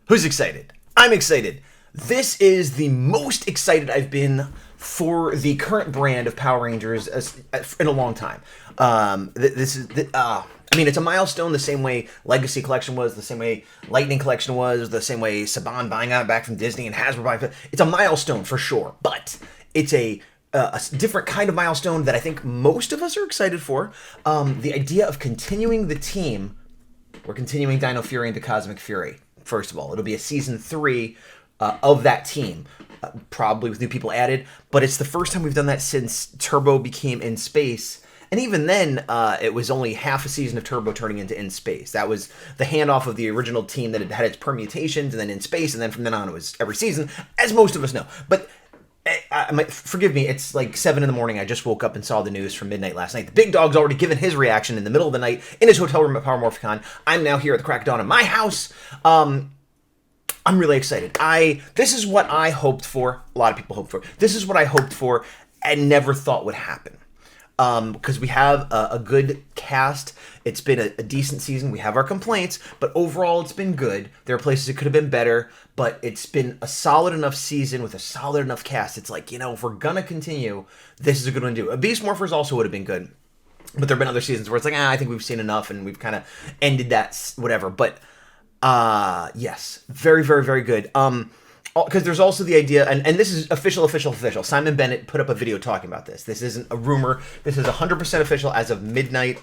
Who's excited? I'm excited. This is the most excited I've been for the current brand of Power Rangers in a long time. I mean, it's a milestone the same way Legacy Collection was, the same way Lightning Collection was, the same way Saban buying out back from Disney and Hasbro buying it. It's a milestone for sure, but it's a different kind of milestone that I think most of us are excited for. The idea of continuing the team. We're continuing Dino Fury into Cosmic Fury. First of all, it'll be a season 3 of that team, probably with new people added. But it's the first time we've done that since Turbo became In Space. And even then, it was only half a season of Turbo turning into In Space. That was the handoff of the original team that had its permutations, and then In Space, and then from then on it was every season, as most of us know. But forgive me, it's like 7 in the morning. I just woke up and saw the news from midnight last night. The big dog's already given his reaction in the middle of the night in his hotel room at Power Morphicon. I'm now here at the crack of dawn in my house. I'm really excited. This is what I hoped for. A lot of people hoped for. This is what I hoped for and never thought would happen. Because we have a good cast. It's been a decent season. We have our complaints, but overall it's been good. There are places it could have been better, but it's been a solid enough season with a solid enough cast. It's like, if we're going to continue, this is a good one to do. Beast Morphers also would have been good, but there have been other seasons where it's like, I think we've seen enough and we've kind of ended that, whatever. But yes, very, very, very good. Because there's also the idea, and this is official. Simon Bennett put up a video talking about this. This isn't a rumor. This is 100% official as of midnight,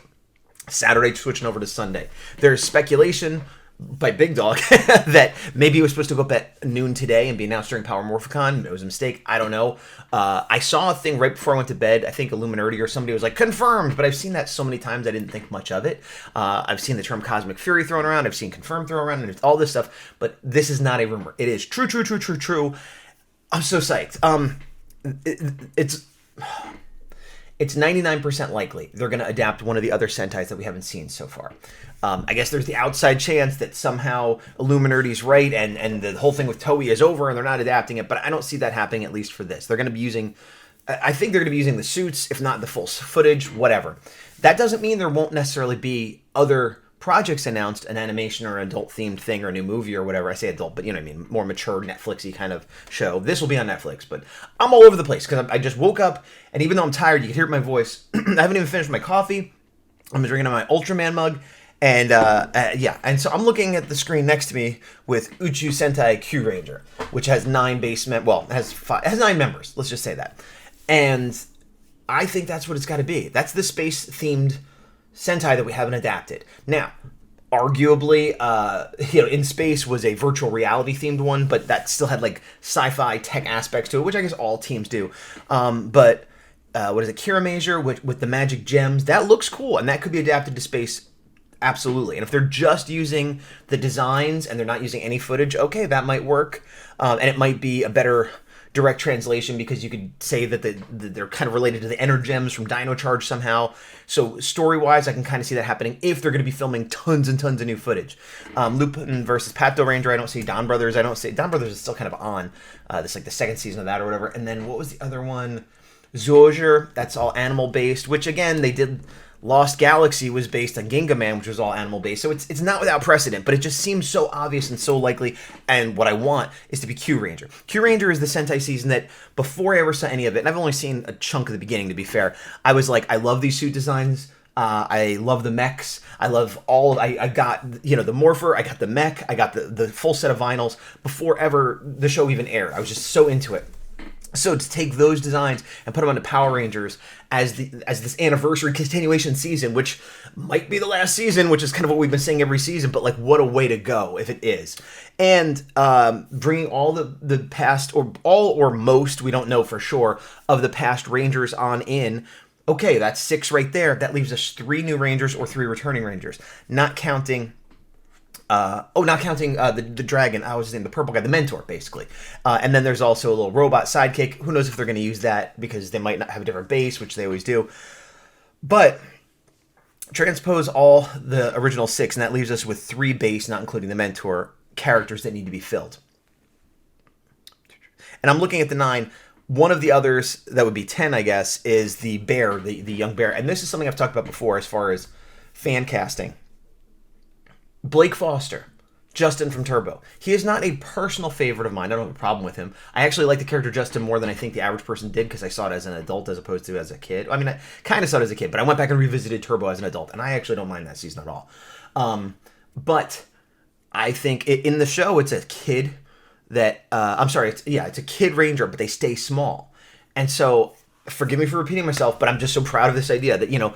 Saturday, switching over to Sunday. There's speculation by Big Dog that maybe it was supposed to go up at noon today and be announced during Power Morphicon. It was a mistake. I don't know. I saw a thing right before I went to bed. I think Illuminati or somebody was like, confirmed, but I've seen that so many times I didn't think much of it. I've seen the term Cosmic Fury thrown around. I've seen confirmed thrown around and all this stuff, but this is not a rumor. It is true. I'm so psyched. It's 99% likely they're going to adapt one of the other Sentais that we haven't seen so far. I guess there's the outside chance that somehow Illuminati's right and the whole thing with Toei is over and they're not adapting it, but I don't see that happening, at least for this. They're going to be using, I think they're going to be using the suits, if not the full footage, whatever. That doesn't mean there won't necessarily be other projects announced, an animation or adult-themed thing or a new movie or whatever. I say adult, but you know what I mean, more mature, Netflixy kind of show. This will be on Netflix, but I'm all over the place because I just woke up, and even though I'm tired, you can hear my voice. I haven't even finished my coffee. I'm drinking my Ultraman mug, and yeah. And so I'm looking at the screen next to me with Uchu Sentai Q Ranger, which has 9 base it has 9 members. Let's just say that. And I think that's what it's got to be. That's the space-themed Sentai that we haven't adapted. Now, arguably, In Space was a virtual reality themed one, but that still had like sci-fi tech aspects to it, which I guess all teams do. But what is it, Kira Major with the magic gems? That looks cool, and that could be adapted to space, absolutely. And if they're just using the designs and they're not using any footage, okay, that might work, and it might be a better direct translation because you could say that they're kind of related to the Energems from Dino Charge somehow. So story-wise, I can kind of see that happening if they're going to be filming tons and tons of new footage. Lupin versus Pato Ranger, I don't see. Don Brothers, I don't see. Don Brothers is still kind of on. This like the second season of that or whatever. And then what was the other one? Zoger, that's all animal-based, which again, they did. Lost Galaxy was based on Gingaman, which was all animal-based, so it's not without precedent, but it just seems so obvious and so likely, and what I want is to be Q Ranger. Q Ranger is the Sentai season that, before I ever saw any of it, and I've only seen a chunk of the beginning, to be fair, I was like, I love these suit designs, I love the mechs, I love I got, the Morpher, I got the mech, I got the full set of vinyls, before ever the show even aired. I was just so into it. So to take those designs and put them onto Power Rangers as this anniversary continuation season, which might be the last season, which is kind of what we've been saying every season, but like what a way to go if it is. And bringing all the past, or all or most, we don't know for sure, of the past Rangers on in. Okay, that's 6 right there. That leaves us 3 new Rangers or 3 returning Rangers, not counting the dragon, what was his name, the purple guy, the mentor, basically. And then there's also a little robot sidekick. Who knows if they're going to use that, because they might not have a different base, which they always do. But transpose all the original 6, and that leaves us with 3 base, not including the mentor, characters that need to be filled. And I'm looking at the 9. One of the others, that would be 10, I guess, is the bear, the young bear. And this is something I've talked about before as far as fan casting. Blake Foster, Justin from Turbo. He is not a personal favorite of mine. I don't have a problem with him. I actually like the character Justin more than I think the average person did because I saw it as an adult as opposed to as a kid. I mean, I kind of saw it as a kid, but I went back and revisited Turbo as an adult, and I actually don't mind that season at all. But I think in the show, it's a kid that... it's a kid ranger, but they stay small. And so, forgive me for repeating myself, but I'm just so proud of this idea that,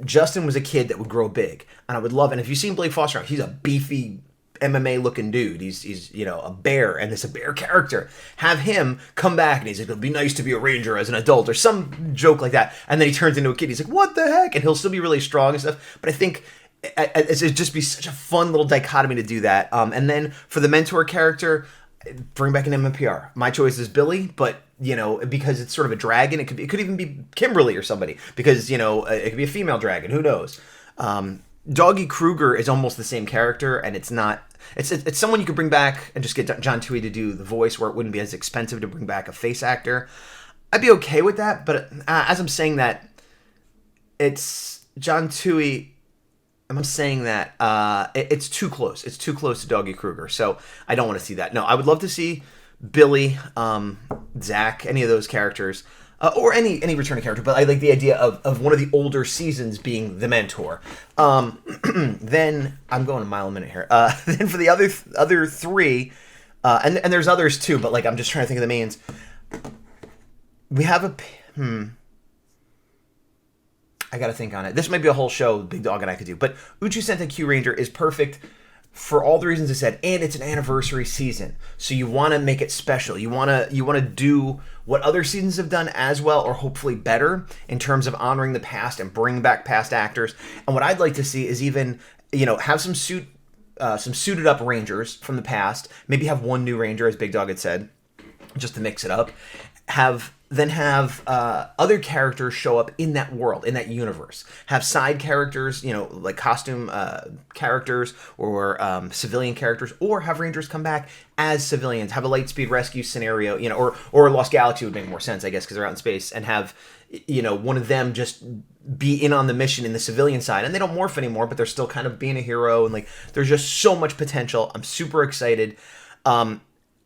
Justin was a kid that would grow big, and I would love. And if you've seen Blake Foster, he's a beefy MMA looking dude. He's a bear, and it's a bear character. Have him come back, and he's like, "It'd be nice to be a ranger as an adult," or some joke like that. And then he turns into a kid. He's like, "What the heck?" And he'll still be really strong and stuff. But I think it'd just be such a fun little dichotomy to do that. And then for the mentor character, bring back an MMPR. My choice is Billy, but because it's sort of a dragon, it could even be Kimberly or somebody, because it could be a female dragon. Who knows? Doggy Kruger is almost the same character, and it's not. It's someone you could bring back and just get John Tui to do the voice, where it wouldn't be as expensive to bring back a face actor. I'd be okay with that, but as I'm saying that, it's John Tui. I'm saying that it's too close. It's too close to Doggy Kruger, so I don't want to see that. No, I would love to see Billy, Zach, any of those characters, or any returning character. But I like the idea of one of the older seasons being the mentor. Then I'm going a mile a minute here. Then for the other three, and there's others too, but I'm just trying to think of the mains. We have I gotta think on it. This might be a whole show Big Dog and I could do. But Uchu Sentai Q Ranger is perfect for all the reasons I said, and it's an anniversary season. So you want to make it special. You want to do what other seasons have done as well, or hopefully better, in terms of honoring the past and bringing back past actors. And what I'd like to see is even, have some suited up rangers from the past. Maybe have one new ranger, as Big Dog had said, just to mix it up. Have other characters show up in that world, in that universe. Have side characters, like costume characters or civilian characters, or have rangers come back as civilians. Have a Lightspeed rescue scenario, or Lost Galaxy would make more sense, I guess, because they're out in space, and have one of them just be in on the mission in the civilian side, and they don't morph anymore, but they're still kind of being a hero, and there's just so much potential. I'm super excited.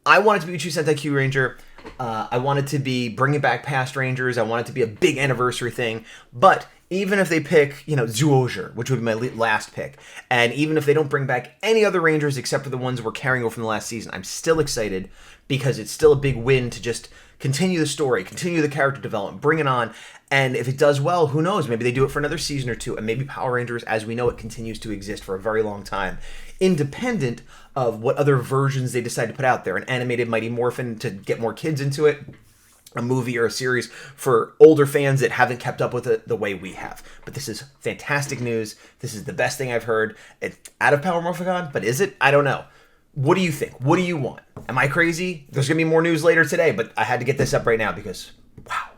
I want it to be Uchu Sentai Q Ranger. I want it to be bringing back past Rangers. I want it to be a big anniversary thing. But even if they pick, Zuojer, which would be my last pick, and even if they don't bring back any other Rangers except for the ones we're carrying over from the last season, I'm still excited because it's still a big win to just continue the story, continue the character development, bring it on. And if it does well, who knows? Maybe they do it for another season or two, and maybe Power Rangers, as we know it, continues to exist for a very long time, independent of what other versions they decide to put out there. An animated Mighty Morphin to get more kids into it, a movie or a series for older fans that haven't kept up with it the way we have. But this is fantastic news. This is the best thing I've heard. It's out of Power Morphicon, but is it? I don't know. What do you think? What do you want? Am I crazy? There's going to be more news later today, but I had to get this up right now because, wow.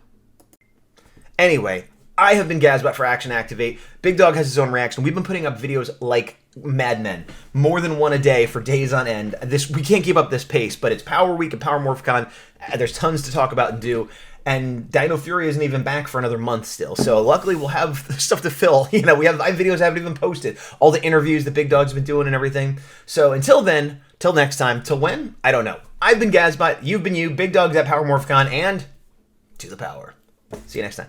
Anyway, I have been Gazbot for Action Activate. Big Dog has his own reaction. We've been putting up videos like madmen, more than one a day for days on end. We can't keep up this pace, but it's Power Week and Power Morphicon. There's tons to talk about and do. And Dino Fury isn't even back for another month still. So luckily we'll have stuff to fill. We have videos I haven't even posted. All the interviews that Big Dog's been doing and everything. So until then, till next time, till when? I don't know. I've been Gazbot. You've been you. Big Dog's at Power Morphicon, and to the power. See you next time.